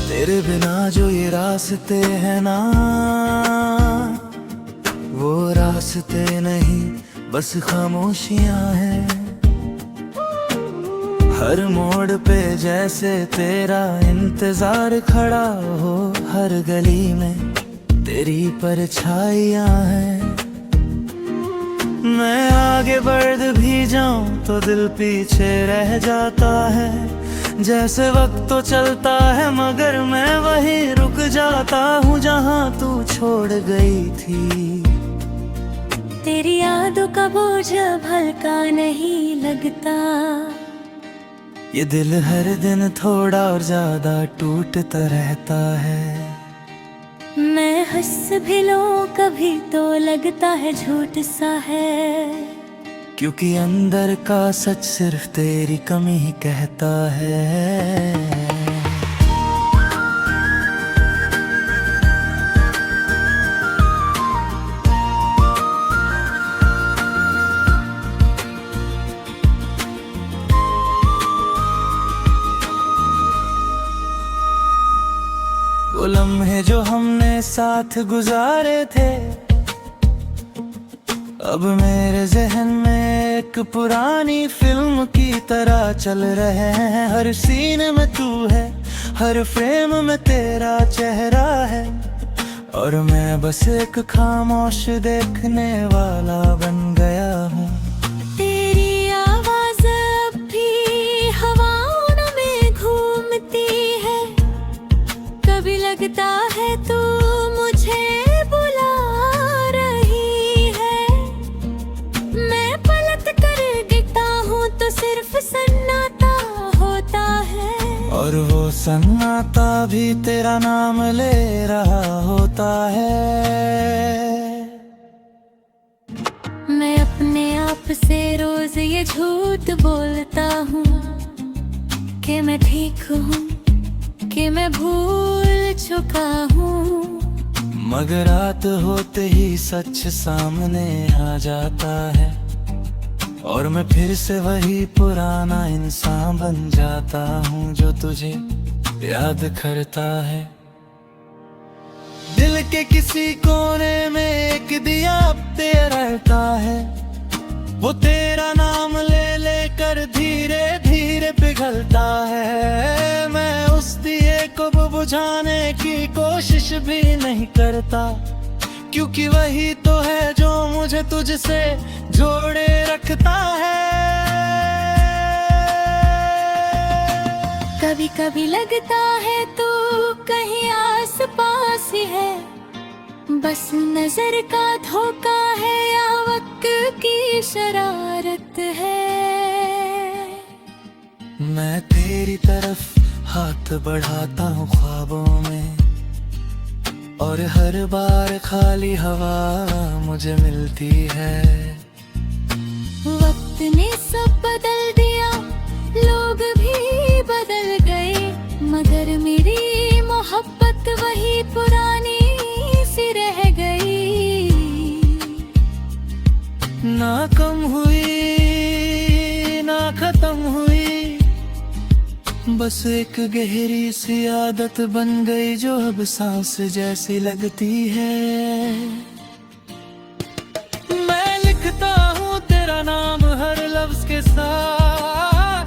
तेरे बिना जो ये रास्ते हैं ना, वो रास्ते नहीं बस खामोशियां हैं। हर मोड़ पे जैसे तेरा इंतजार खड़ा हो, हर गली में तेरी परछाइयां हैं। मैं आगे बढ़ भी जाऊं तो दिल पीछे रह जाता है। जैसे वक्त तो चलता है मगर मैं वहीं रुक जाता हूँ जहाँ तू छोड़ गई थी। तेरी यादों का बोझ अब हल्का नहीं लगता। ये दिल हर दिन थोड़ा और ज्यादा टूटता रहता है। मैं हंस भी लूं कभी तो लगता है झूठ सा है। क्योंकि अंदर का सच सिर्फ तेरी कमी ही कहता है। वो लम्हे जो हमने साथ गुजारे थे, अब मेरे जहन में एक पुरानी फिल्म की तरह चल रहे हैं। हर सीन में तू है, हर फ्रेम में तेरा चेहरा है, और मैं बस एक खामोश देखने वाला बन गया हूँ। तेरी आवाज अब भी हवाओं में घूमती है। कभी लगता है तू मुझे बुला रही है। मैं पलट कर गिरता हूँ तो सिर्फ सन्नाटा होता है, और वो सन्नाटा भी तेरा नाम ले रहा होता है। मैं अपने आप से रोज ये झूठ बोलता हूँ कि मैं ठीक हूँ, कि मैं भूल चुका हूँ। मगर रात होते ही सच सामने आ जाता है, और मैं फिर से वही पुराना इंसान बन जाता हूँ जो तुझे याद करता है। दिल के किसी कोने में एक दिया अब तेरा रहता है। वो तेरा नाम ले लेकर धीरे धीरे पिघलता है। मैं उस दिए को बुझाने की कोशिश भी नहीं करता, क्योंकि वही तो है जो मुझे तुझसे जोड़े रखता है। कभी कभी लगता है तू कहीं आस पास ही है, बस नजर का धोखा है या वक्त की शरारत है। मैं तेरी तरफ हाथ बढ़ाता हूँ ख्वाबों में, और हर बार खाली हवा मुझे मिलती है। वक्त ने सब बदल दिया, लोग भी बदल गए, मगर मेरी मोहब्बत वही पुरानी सी रह गई। ना कम हुई ना खत्म हुई, बस एक गहरी सी आदत बन गई जो अब सांस जैसी लगती है। मैं लिखता हूँ तेरा नाम हर लफ्ज के साथ,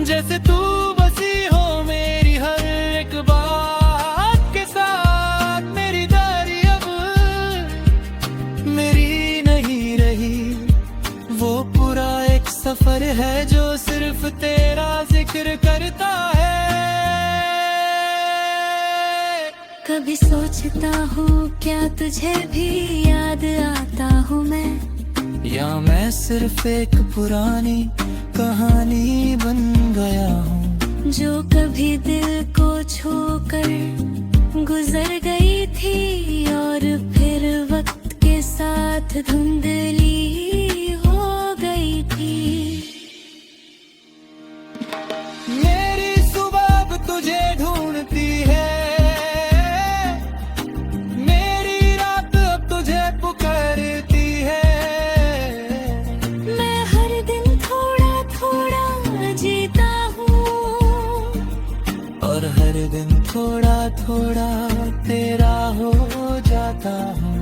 जैसे तू बसी हो मेरी हर एक बात के साथ। मेरी डायरी अब मेरी नहीं रही, वो पूरा एक सफर है जो सिर्फ तेरा जिक्र करता है। कभी सोचता हूँ क्या तुझे भी याद आता हूँ मैं, या मैं सिर्फ एक पुरानी कहानी बन गया हूँ जो कभी दिल को छूकर गुजर गई थी, और फिर वक्त के साथ धुंधली हो गई थी। मेरी सुबह अब तुझे ढूंढती है, मेरी रात अब तुझे पुकारती है। मैं हर दिन थोड़ा थोड़ा जीता हूँ, और हर दिन थोड़ा थोड़ा तेरा हो जाता हूँ।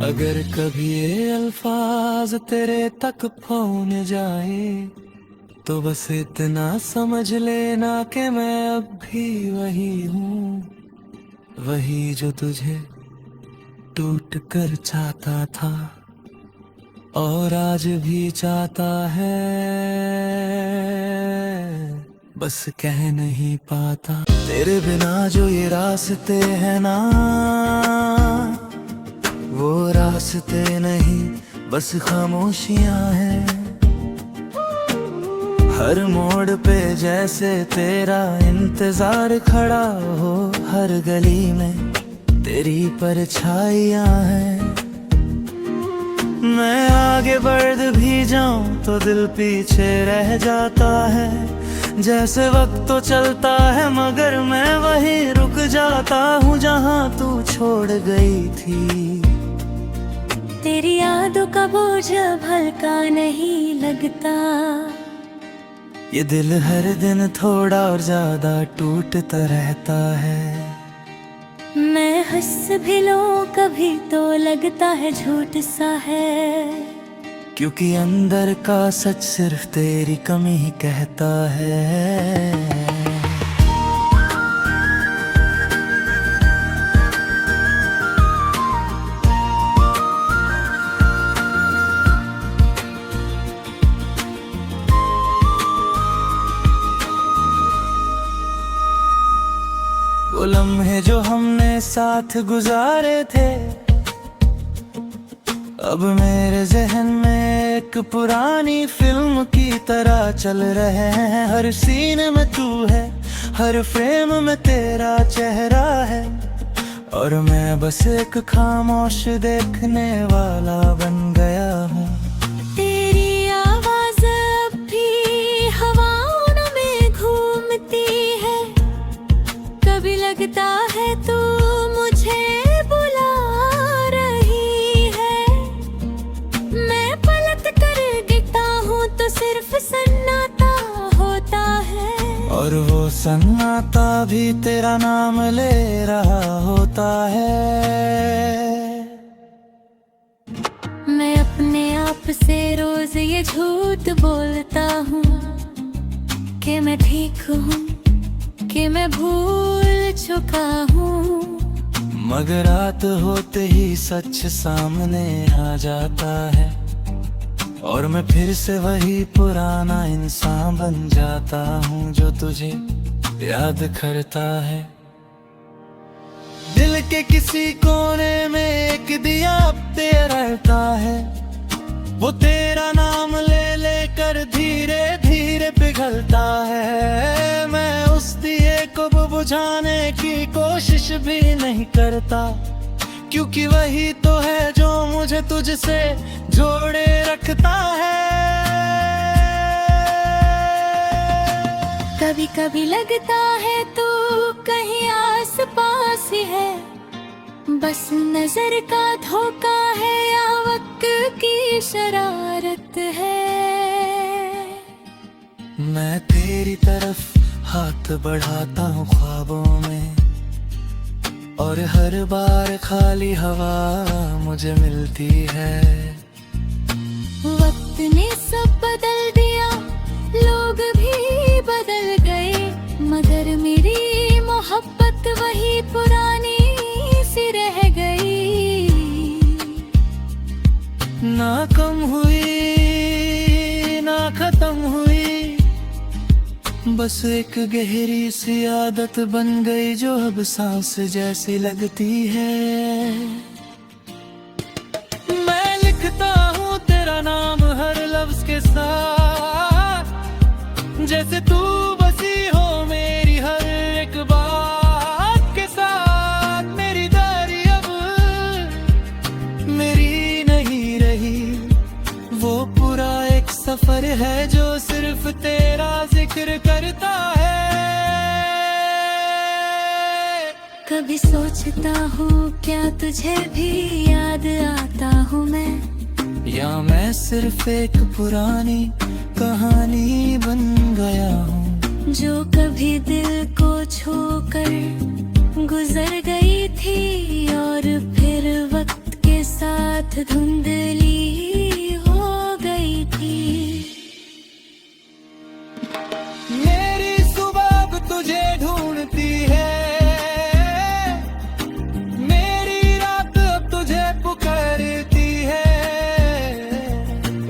अगर कभी ये अल्फाज तेरे तक पहुंच जाए तो बस इतना समझ लेना कि मैं अब भी वही हूँ, वही जो तुझे टूट कर चाहता था और आज भी चाहता है, बस कह नहीं पाता। तेरे बिना जो ये रास्ते हैं ना, वो रास्ते नहीं बस खामोशियां हैं। हर मोड़ पे जैसे तेरा इंतजार खड़ा हो, हर गली में तेरी परछाइयां हैं। मैं आगे बढ़ भी जाऊं तो दिल पीछे रह जाता है। जैसे वक्त तो चलता है मगर मैं वहीं रुक जाता हूँ जहाँ तू छोड़ गई थी। तेरी यादों का बोझ अब हल्का नहीं लगता, ये दिल हर दिन थोड़ा और ज्यादा टूटता रहता है। मैं हंस भी लूं कभी तो लगता है झूठ सा है, क्योंकि अंदर का सच सिर्फ तेरी कमी ही कहता है। वो लम्हे जो हमने साथ गुजारे थे अब मेरे जहन में एक पुरानी फिल्म की तरह चल रहे हैं। हर सीन में तू है, हर फ्रेम में तेरा चेहरा है, और मैं बस एक खामोश देखने वाला बन गया हूँ। तेरी आवाज अब भी हवाओं में घूमती है, कभी लगता है तू मुझे बुला रही है। मैं पलट कर गिरता हूँ तो सिर्फ सन्नाटा होता है, और वो सन्नाटा भी तेरा नाम ले रहा होता है। मैं अपने आप से रोज ये झूठ बोलता हूँ कि मैं ठीक हूँ, कि मैं भूल चुका हूँ, मगर रात होते ही सच सामने आ जाता है, और मैं फिर से वही पुराना इंसान बन जाता हूँ जो तुझे याद करता है। दिल के किसी कोने में एक दिया अब तेरा रहता है, वो तेरा नाम ले लेकर धीरे धीरे पिघलता है। मैं उस दिए को बुझाने की कोशिश भी नहीं करता, क्योंकि वही तो है जो मुझे तुझसे जोड़े रखता है। कभी कभी लगता है तू कहीं आस पास ही है, बस नजर का धोखा है या वक्त की शरारत है। मैं तेरी तरफ हाथ बढ़ाता हूँ ख्वाबों में, और हर बार खाली हवा मुझे मिलती है। वक्त ने सब बदल दिया, लोग भी बदल गए, मगर मेरी मोहब्बत वही पुरानी सी रह गई। ना कम हुई ना खत्म हुई, बस एक गहरी सी आदत बन गई जो अब सांस जैसी लगती है। मैं लिखता हूँ तेरा नाम हर लफ्ज के साथ, जैसे तू बसी हो मेरी हर एक बात के साथ। मेरी दारी अब मेरी नहीं रही, वो पूरा एक सफर है जो सिर्फ तेरा जिक्र करता है। कभी सोचता हूँ क्या तुझे भी याद आता हूँ मैं, या मैं सिर्फ एक पुरानी कहानी बन गया हूँ। जो कभी दिल को छोकर गुजर गई थी और फिर वक्त के साथ धुंधली हो गई थी। मेरी सुबह अब तुझे ढूंढती है, मेरी रात अब तुझे पुकारती है।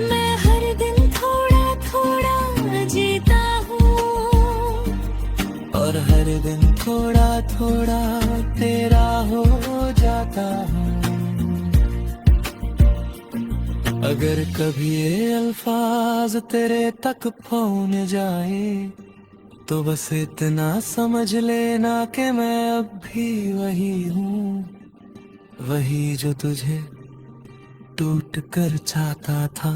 मैं हर दिन थोड़ा थोड़ा जीता हूँ और हर दिन थोड़ा थोड़ा तेरा हो जाता हूँ। अगर कभी ये अल्फाज तेरे तक पहुंच जाए तो बस इतना समझ लेना कि मैं अब भी वही हूँ, वही जो तुझे टूट कर चाहता था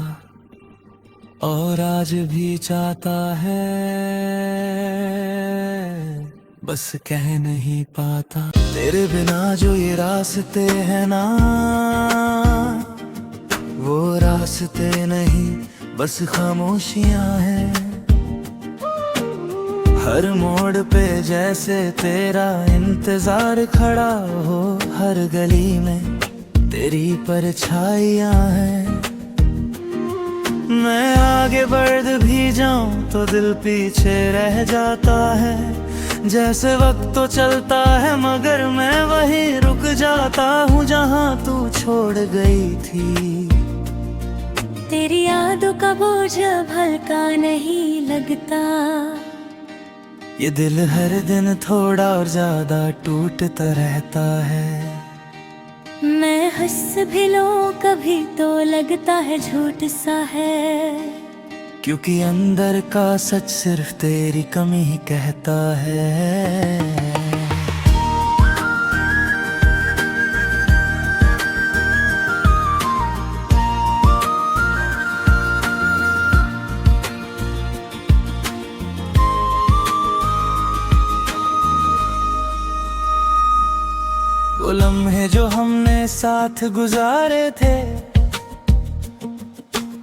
और आज भी चाहता है, बस कह नहीं पाता। तेरे बिना जो ये रास्ते हैं ना, वो रास्ते नहीं बस खामोशियां हैं। हर मोड़ पे जैसे तेरा इंतजार खड़ा हो, हर गली में तेरी परछाइयां हैं। मैं आगे बढ़ भी जाऊं तो दिल पीछे रह जाता है। जैसे वक्त तो चलता है मगर मैं वहीं रुक जाता हूँ जहाँ तू छोड़ गई थी। तेरी यादों का बोझ अब हल्का नहीं लगता, ये दिल हर दिन थोड़ा और ज्यादा टूटता रहता है। मैं हंस भी लूं कभी तो लगता है झूठ सा है, क्योंकि अंदर का सच सिर्फ तेरी कमी ही कहता है। वो लम्हे जो हमने साथ गुजारे थे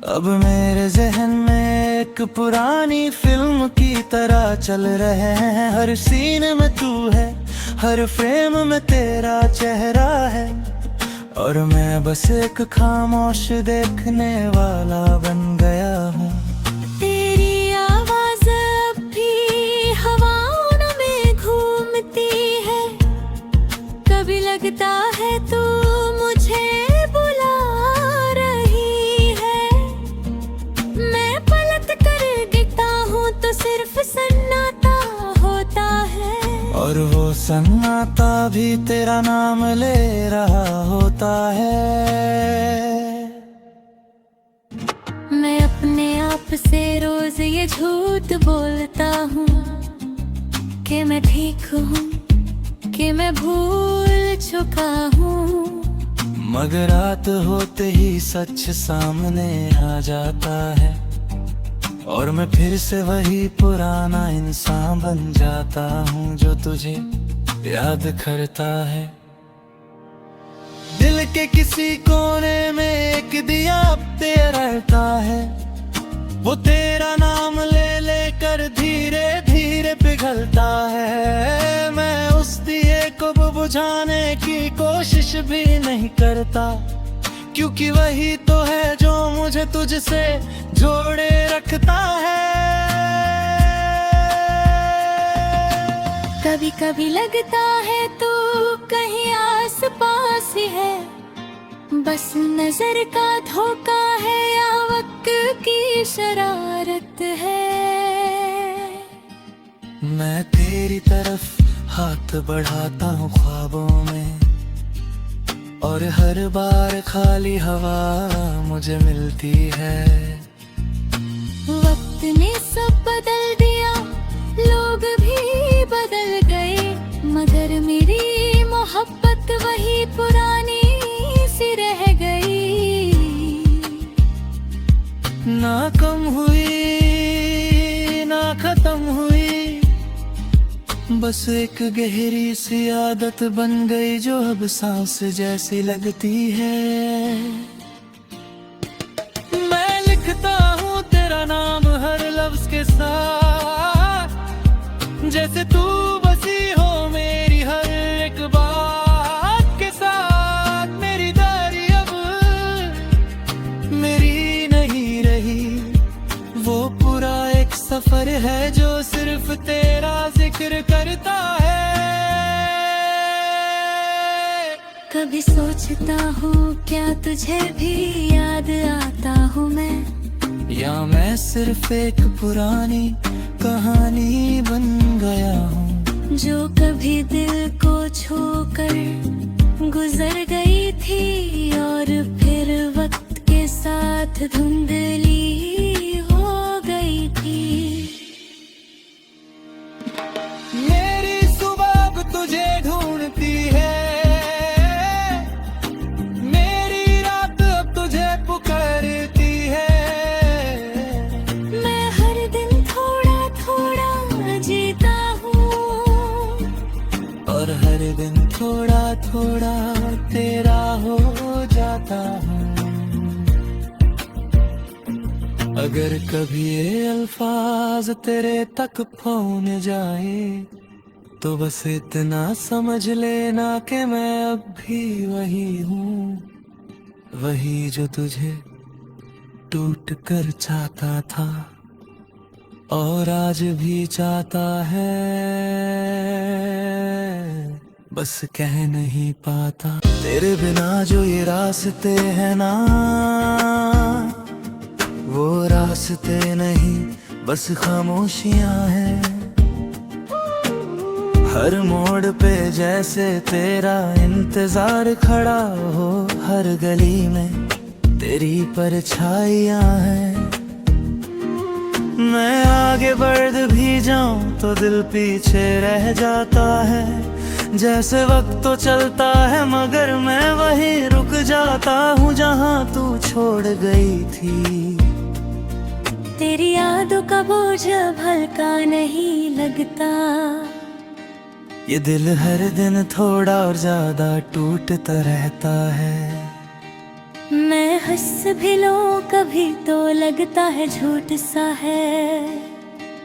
अब मेरे जहन में एक पुरानी फिल्म की तरह चल रहे हैं। हर सीन में तू है, हर फ्रेम में तेरा चेहरा है और मैं बस एक खामोश देखने वाला बन गया हूँ। तेरी आवाज अब भी हवाओं में घूमती है, कभी लगता है तू मुझे बुला रही है। मैं पलट कर गिरता हूँ तो सिर्फ सन्नाटा होता है, और वो सन्नाटा भी तेरा नाम ले रहा होता है। मैं अपने आप से रोज ये झूठ बोलता हूँ कि मैं ठीक हूँ, कि मैं भूल चुका हूँ, मगर रात होते ही सच सामने आ जाता है और मैं फिर से वही पुराना इंसान बन जाता हूँ जो तुझे याद करता है। दिल के किसी कोने में एक दिया अब तेरा रहता है, वो तेरा नाम ले लेकर धीरे धीरे पिघलता है। मैं उस दिए को बुझाने की कोशिश भी नहीं करता, क्योंकि वही तो है जो मुझे तुझसे जोड़े रखता है। कभी कभी लगता है तू कहीं आस पास ही है, बस नजर का धोखा है या वक्त की शरारत है। मैं तेरी तरफ हाथ बढ़ाता हूँ ख्वाबों में और हर बार खाली हवा मुझे मिलती है। वक्त ने सब बदल दिया, लोग भी बदल गए, मगर मेरी मोहब्बत वही पुरानी सी रह गई। ना कम हुई ना खत्म हुई, बस एक गहरी सी आदत बन गई जो अब सांस जैसी लगती है। मैं लिखता हूँ तेरा नाम हर लफ्ज के साथ, जैसे तू बसी हो मेरी हर एक बात के साथ। मेरी दारी अब मेरी नहीं रही, वो पूरा एक सफर है जो सिर्फ तेरा जिक्र करता है। कभी सोचता हूँ क्या तुझे भी याद आता हूँ मैं, या मैं सिर्फ एक पुरानी कहानी बन गया हूँ जो कभी दिल को छूकर गुजर गई थी और फिर वक्त के साथ धुंधली हो गई थी। मेरी सुबह अब तुझे ढूंढती है, मेरी रात अब तुझे पुकारती है। मैं हर दिन थोड़ा थोड़ा जीता हूँ और हर दिन थोड़ा थोड़ा तेरा हो जाता हूँ। अगर कभी ये अल्फाज तेरे तक पहुंच जाए तो बस इतना समझ लेना कि मैं अब भी वही हूँ, वही जो तुझे टूट कर चाहता था और आज भी चाहता है, बस कह नहीं पाता। तेरे बिना जो ये रास्ते हैं ना, वो रास्ते नहीं बस खामोशियां हैं। हर मोड़ पे जैसे तेरा इंतजार खड़ा हो, हर गली में तेरी परछाइयां हैं। मैं आगे बढ़ भी जाऊं तो दिल पीछे रह जाता है। जैसे वक्त तो चलता है मगर मैं वहीं रुक जाता हूँ जहाँ तू छोड़ गई थी। तेरी यादों का बोझ अब हल्का नहीं लगता, ये दिल हर दिन थोड़ा और ज्यादा टूटता रहता है। मैं हंस भी लूं कभी तो लगता है झूठ सा है,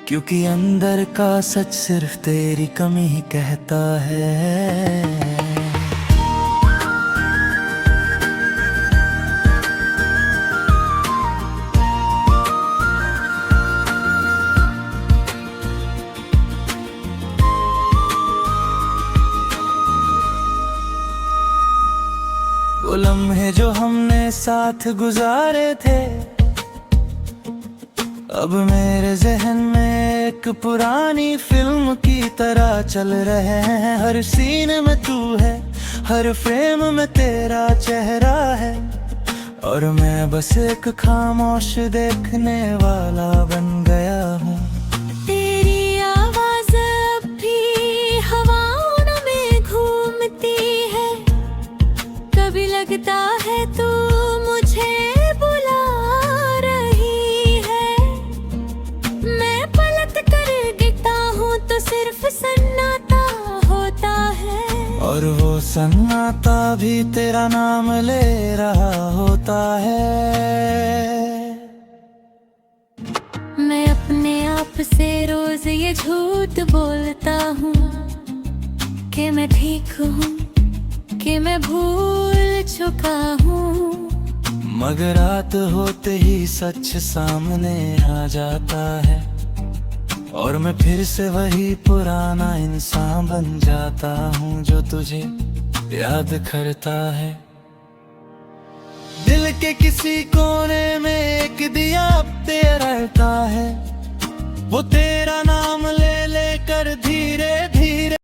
क्योंकि अंदर का सच सिर्फ तेरी कमी ही कहता है। वो लम्हे जो हमने साथ गुजारे थे अब मेरे जहन में एक पुरानी फिल्म की तरह चल रहे हैं। हर सीन में तू है, हर फ्रेम में तेरा चेहरा है, और मैं बस एक खामोश देखने वाला बन गया हूँ। तेरी आवाज अब भी हवाओं में घूमती है, कभी लगता है तू मुझे बुला रही है। मैं पलट कर गिरता हूँ तो सिर्फ सन्नाटा होता है, और वो सन्नाटा भी तेरा नाम ले रहा होता है। मैं अपने आप से रोज ये झूठ बोलता हूँ कि मैं ठीक हूँ, कि मैं भूल चुका हूँ, मगर रात होते ही सच सामने आ जाता है, और मैं फिर से वही पुराना इंसान बन जाता हूँ जो तुझे याद करता है। दिल के किसी कोने में एक दिया अब तेरा रहता है, वो तेरा नाम